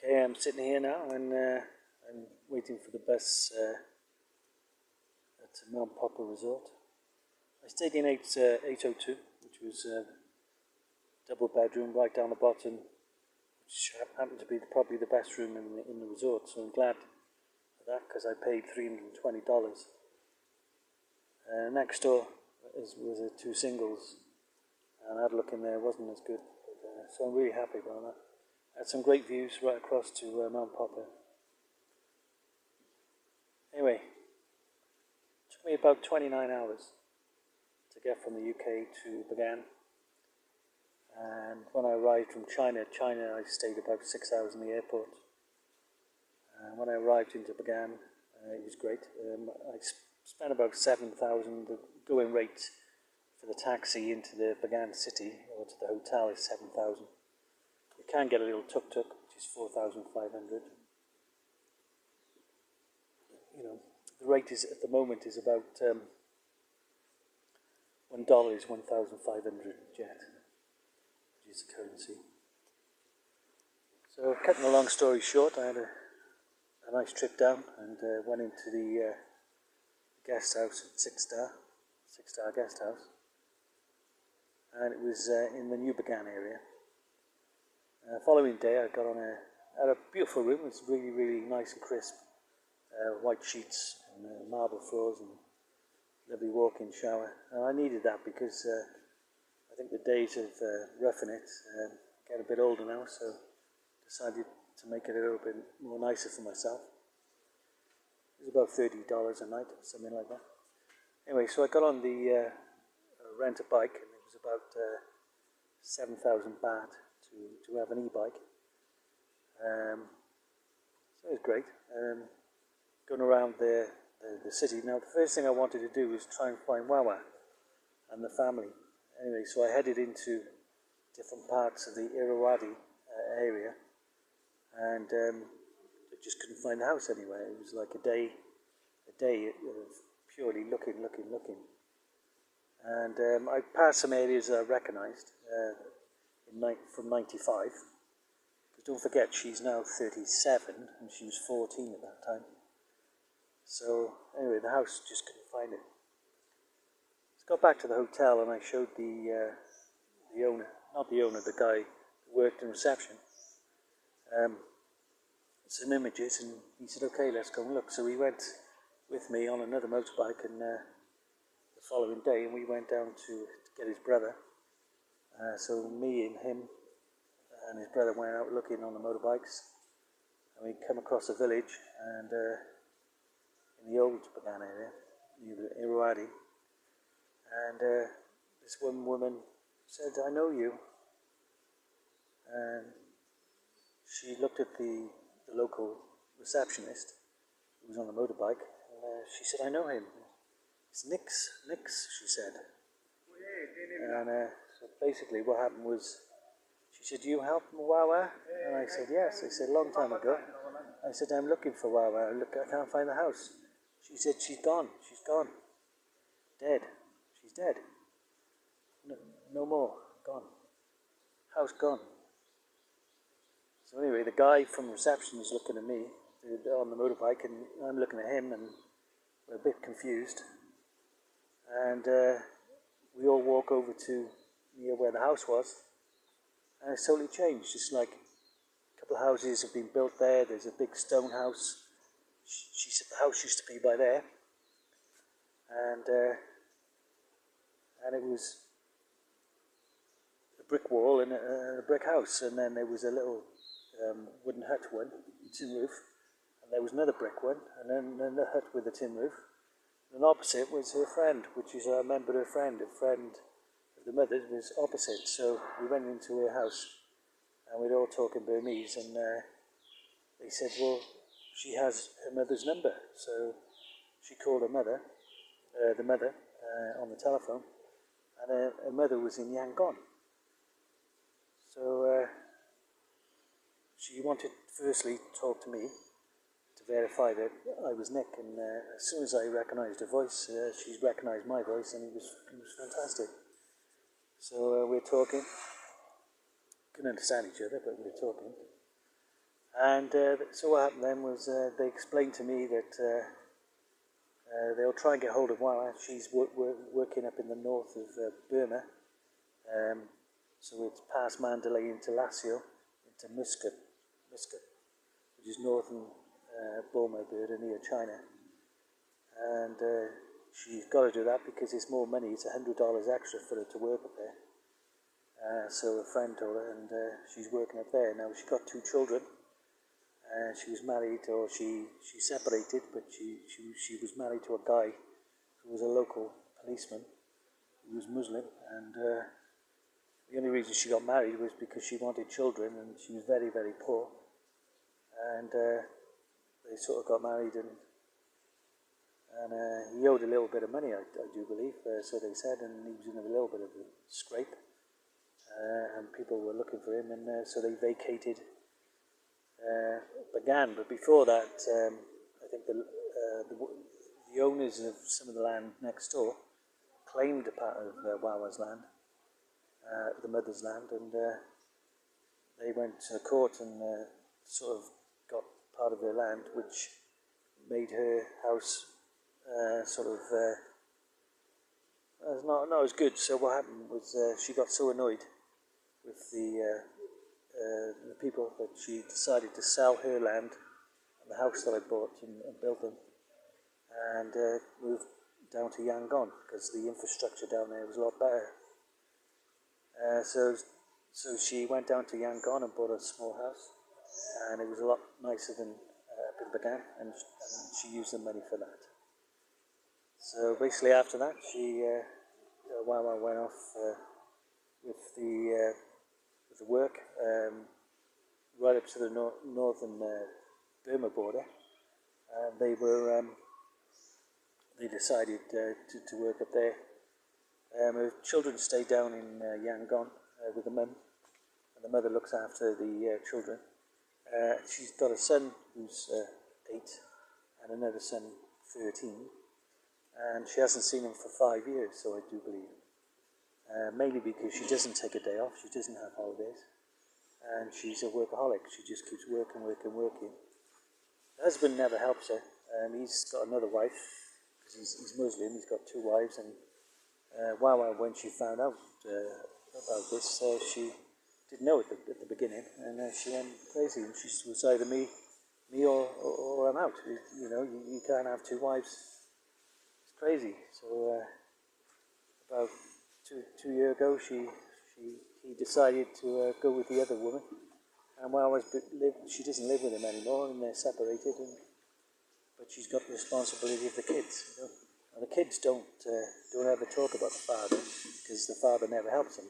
Okay, I'm sitting here now and I'm waiting for the bus at Mt.Popa Resort. I stayed in 802, which was a double bedroom right down the bottom, which happened to be probably the best room in the resort, so I'm glad for that because I paid $320. Next door was two singles, and I had a look in there, it wasn't as good, but, so I'm really happy about that. I had some great views right across to Mt.Popa. Anyway, it took me about 29 hours to get from the UK to Bagan. And when I arrived from China, I stayed about 6 hours in the airport. And when I arrived into Bagan, it was great. I spent about 7,000. The going rate for the taxi into the Bagan city or to the hotel is 7,000. You can get a little tuk-tuk, which is 4,500. You know, the rate is at the moment is about $1 is 1,500 jet, which is the currency. So, cutting a long story short, I had a nice trip down and went into the guest house at six-star guest house, and it was in the New Bagan area. Following day, I got on had a beautiful room. It's really, really nice and crisp. White sheets and marble floors and lovely walk-in shower. And I needed that because I think the days of roughing it get a bit older now, so decided to make it a little bit more nicer for myself. It was about $30 a night, or something like that. Anyway, so I got on the rent a bike, and it was about 7,000 baht to have an e-bike. So it was great. Going around the city. Now, the first thing I wanted to do was try and find Wawa and the family. Anyway, so I headed into different parts of the Irrawaddy area, and I just couldn't find the house anywhere. It was like a day of purely looking. And I passed some areas that I recognised from 95. Because don't forget, she's now 37, and she was 14 at that time. So anyway, the house just couldn't find it. So I got back to the hotel and I showed the owner, not the owner, the guy who worked in reception, some images, and he said, "Okay, let's go and look." So he went with me on another motorbike, and the following day, and we went down to get his brother. So me and him and his brother went out looking on the motorbikes, and we come across a village, and in the old Bagan area, near the Irrawaddy, and this one woman said, "I know you," and she looked at the local receptionist who was on the motorbike, and she said, "I know him. It's Nix," she said. And so basically what happened was, she said, "Do you help Wawa?" And I said, "Yes." I said, "A long time ago." I said, "I'm looking for Wawa. I can't find the house." She said, she's gone. Dead. She's dead. No more. Gone. House gone. So anyway, the guy from reception is looking at me on the motorbike, and I'm looking at him, and we're a bit confused. And we all walk over to near where the house was, and it's totally changed. It's like a couple of houses have been built there. There's a big stone house. She said the house used to be by there, and it was a brick wall and a brick house, and then there was a little wooden hut one, tin roof, and there was another brick one, and then the hut with a tin roof. And opposite was her friend, which is I remember her friend, a friend of the mother's was opposite. So we went into her house, and we were all talking Burmese, and they said, well, she has her mother's number. So she called her mother, the mother, on the telephone, and her mother was in Yangon. So she wanted firstly to talk to me to verify that I was Nick, and as soon as I recognised her voice, she's recognised my voice, and it was fantastic. So we're talking, couldn't understand each other, but we were talking, And so what happened then was they explained to me that they'll try and get hold of Wawa. She's working up in the north of Burma, so it's past Mandalay into Lassio, into Muscat, which is northern Burma border near China. And she's got to do that because it's more money. It's $100 extra for her to work up there. So a friend told her, and she's working up there. Now, she got 2 children. She was married, or she separated, but she was married to a guy who was a local policeman who was Muslim. And the only reason she got married was because she wanted children, and she was very, very poor. And they sort of got married, and he owed a little bit of money, I do believe, so they said, and he was in a little bit of a scrape. And people were looking for him, and so they vacated Bagan. But before that, I think the owners of some of the land next door claimed a part of Wawa's land, the mother's land, and they went to court and sort of got part of her land, which made her house sort of not as good. So what happened was she got so annoyed with the people that she decided to sell her land and the house that I bought and built them, and moved down to Yangon because the infrastructure down there was a lot better. So she went down to Yangon and bought a small house, and it was a lot nicer than up in Bagan, and she used the money for that. So basically after that, Wawa went off with the work right up to the northern Burma border. They decided to work up there. Her children stayed down in Yangon with the mum, and the mother looks after the children. She's got a son who's 8 and another son 13, and she hasn't seen him for 5 years, so I do believe. Mainly because she doesn't take a day off, she doesn't have holidays, and she's a workaholic. She just keeps working. Her husband never helps her. He's got another wife, because he's Muslim. He's got 2 wives, and Wawa, when she found out about this, she didn't know it at the beginning, and she went crazy, and she was either me or I'm out. You can't have 2 wives. It's crazy. So about two years ago, he decided to go with the other woman, and she doesn't live with him anymore, and they're separated. But she's got the responsibility of the kids. And the kids don't ever talk about the father, because the father never helps them,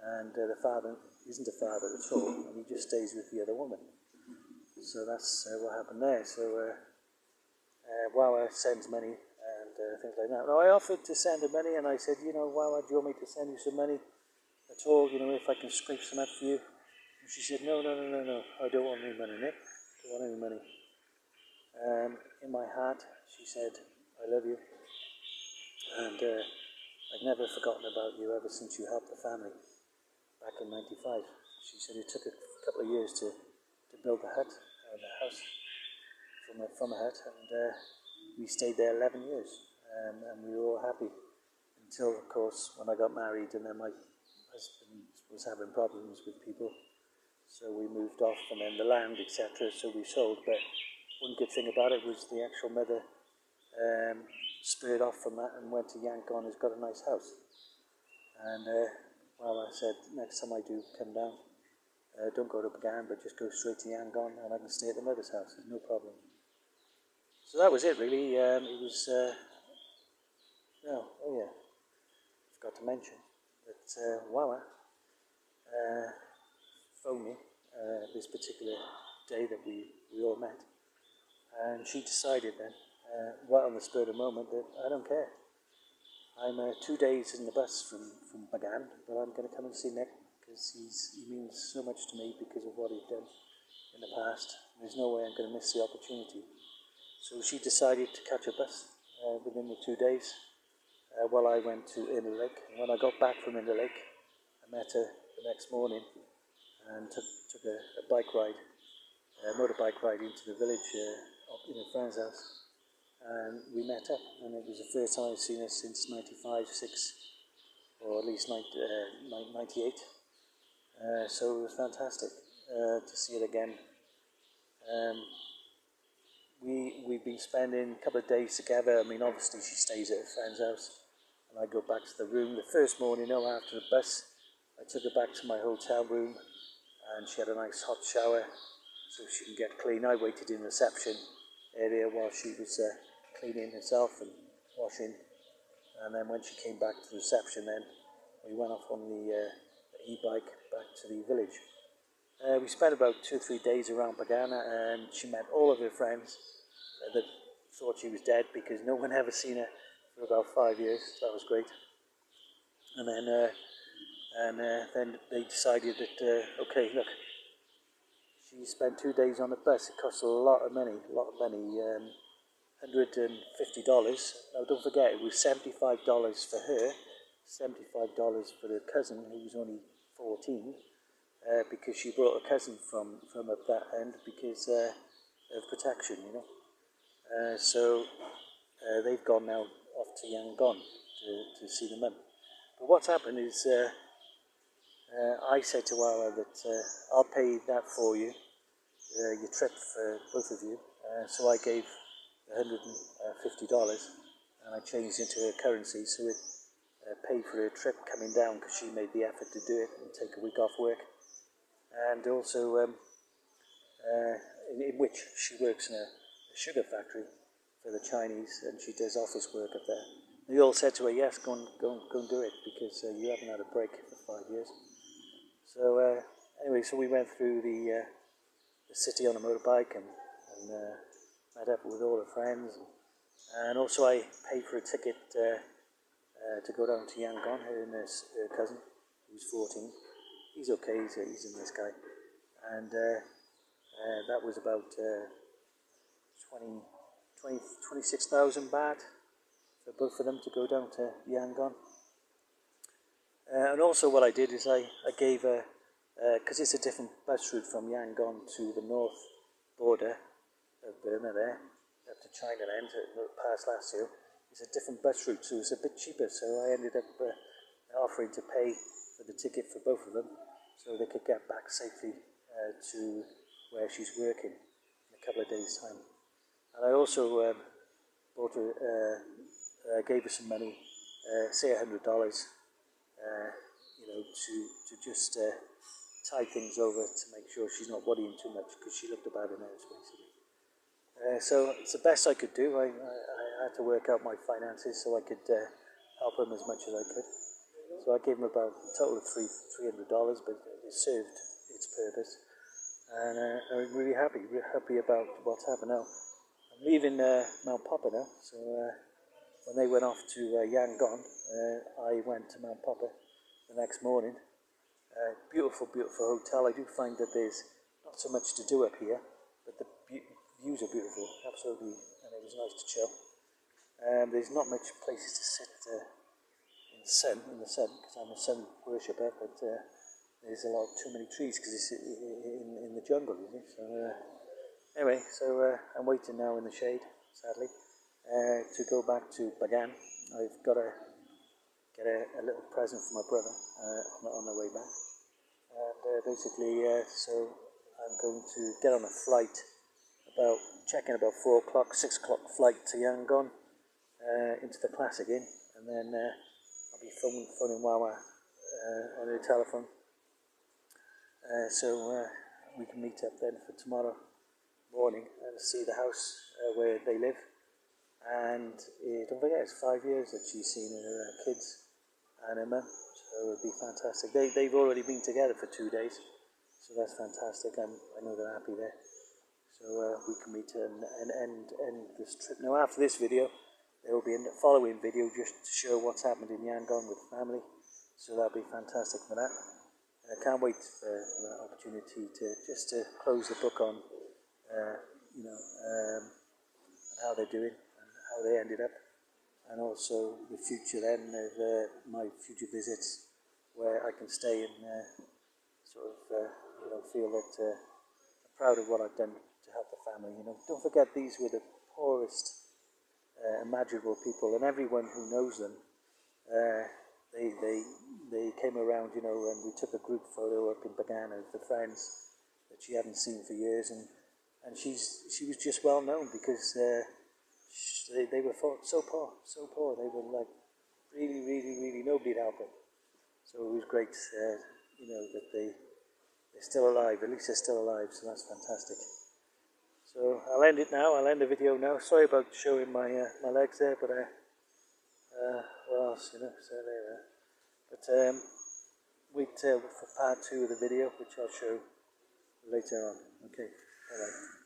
and the father isn't a father at all, and he just stays with the other woman. So that's what happened there. So Wawa sends money and things like that. Now, I offered to send her money, and I said, Wawa, do you want me to send you some money at all? If I can scrape some up for you. And she said, no, I don't want any money, Nick. I don't want any money. In my heart, she said, I love you, and I've never forgotten about you ever since you helped the family back in '95. She said it took a couple of years to build the hut, the house from a hut, and we stayed there 11 years, and we were all happy until, of course, when I got married, and then my husband was having problems with people, so we moved off, and then the land, etc., so we sold. But one good thing about it was the actual mother spurred off from that and went to Yangon, has got a nice house. And I said, next time I do come down, don't go to Bagan, but just go straight to Yangon, and I can stay at the mother's house, there's no problem. So that was it, really. It was, forgot to mention that Wawa phoned me this particular day that we all met, and she decided then, right on the spur of the moment, that I don't care. I'm 2 days in the bus from Bagan, but I'm going to come and see Nick, because he means so much to me because of what he's done in the past. There's no way I'm going to miss the opportunity. So she decided to catch a bus within the 2 days while I went to Inner Lake. And when I got back from Inner Lake, I met her the next morning and took a bike ride motorbike ride into the village in a friend's house, and we met up, and it was the first time I've seen her since 95, 6, or at least 98. So it was fantastic to see it again. We've been spending a couple of days together. I mean, obviously she stays at a friend's house, and I go back to the room. The first morning, after the bus, I took her back to my hotel room, and she had a nice hot shower so she can get clean. I waited in the reception area while she was cleaning herself and washing, and then when she came back to the reception, then we went off on the e-bike back to the village. We spent about 2 or 3 days around Pagana, and she met all of her friends that thought she was dead because no one ever seen her for about 5 years. That was great. And then they decided that okay, look, she spent 2 days on the bus. It cost a lot of money, $150. Now don't forget, it was $75 for her, $75 for her cousin who was only 14. Because she brought a cousin from up that end because of protection, So they've gone now off to Yangon to see the mum. But what's happened is I said to Ara that I'll pay that for you, your trip for both of you. So I gave $150 and I changed into her currency, so it paid for her trip coming down because she made the effort to do it and take a week off work. And also in which she works in a sugar factory for the Chinese, and she does office work up there. And they all said to her, yes, go and do it, because you haven't had a break for 5 years. So anyway, so we went through the city on a motorbike and met up with all her friends. And also I paid for a ticket to go down to Yangon, her and her cousin, who's 14. He's okay, he's a nice guy. And that was about 26,000 baht for both of them to go down to Yangon. And also what I did is I gave her, because it's a different bus route from Yangon to the north border of Burma there, up to China land, past last year. It's a different bus route, so it's a bit cheaper. So I ended up offering to pay for the ticket for both of them, so they could get back safely to where she's working in a couple of days' time. And I also bought her, gave her some money, say $100, to just tie things over to make sure she's not worrying too much, because she looked about her nerves basically. So it's the best I could do. I had to work out my finances so I could help him as much as I could. So I gave him about a total of $300, but it served its purpose. And I'm really happy about what's happened now. I'm leaving Mt.Popa now, so when they went off to Yangon, I went to Mt.Popa the next morning. Beautiful, beautiful hotel. I do find that there's not so much to do up here, but the views are beautiful, absolutely, and it was nice to chill. There's not much places to sit in the sun, because I'm a sun worshipper, but there's too many trees because it's in the jungle, isn't it? So anyway, I'm waiting now in the shade, sadly, to go back to Bagan. I've got to get a little present for my brother on the way back, and basically, so I'm going to get on a flight checking about 4 o'clock, 6 o'clock flight to Yangon, into the Classic Inn, and then I'll be phoning Wawa on her telephone. So we can meet up then for tomorrow morning and see the house where they live. And don't forget, it's 5 years that she's seen her kids and her mum, so it would be fantastic. They've already been together for 2 days, so that's fantastic. I know they're happy there. So we can meet and end this trip. Now after this video, there will be a following video just to show what's happened in Yangon with the family. So that'll be fantastic for that. I can't wait for that opportunity to close the book on, how they're doing and how they ended up, and also the future then of my future visits, where I can stay and feel that a proud of what I've done to help the family. You know, don't forget these were the poorest imaginable people, and everyone who knows them, uh, they they they came around. You know, and we took a group photo up in Bagana of the friends that she hadn't seen for years, and she was just well known because they were so poor. They were like really nobody'd help them. So it was great, you know, that they're still alive. At least they're still alive, so that's fantastic. So I'll end it now. I'll end the video now. Sorry about showing my legs there, but what else, you know? So there. But wait for part 2 of the video, which I'll show later on. Okay. Bye bye.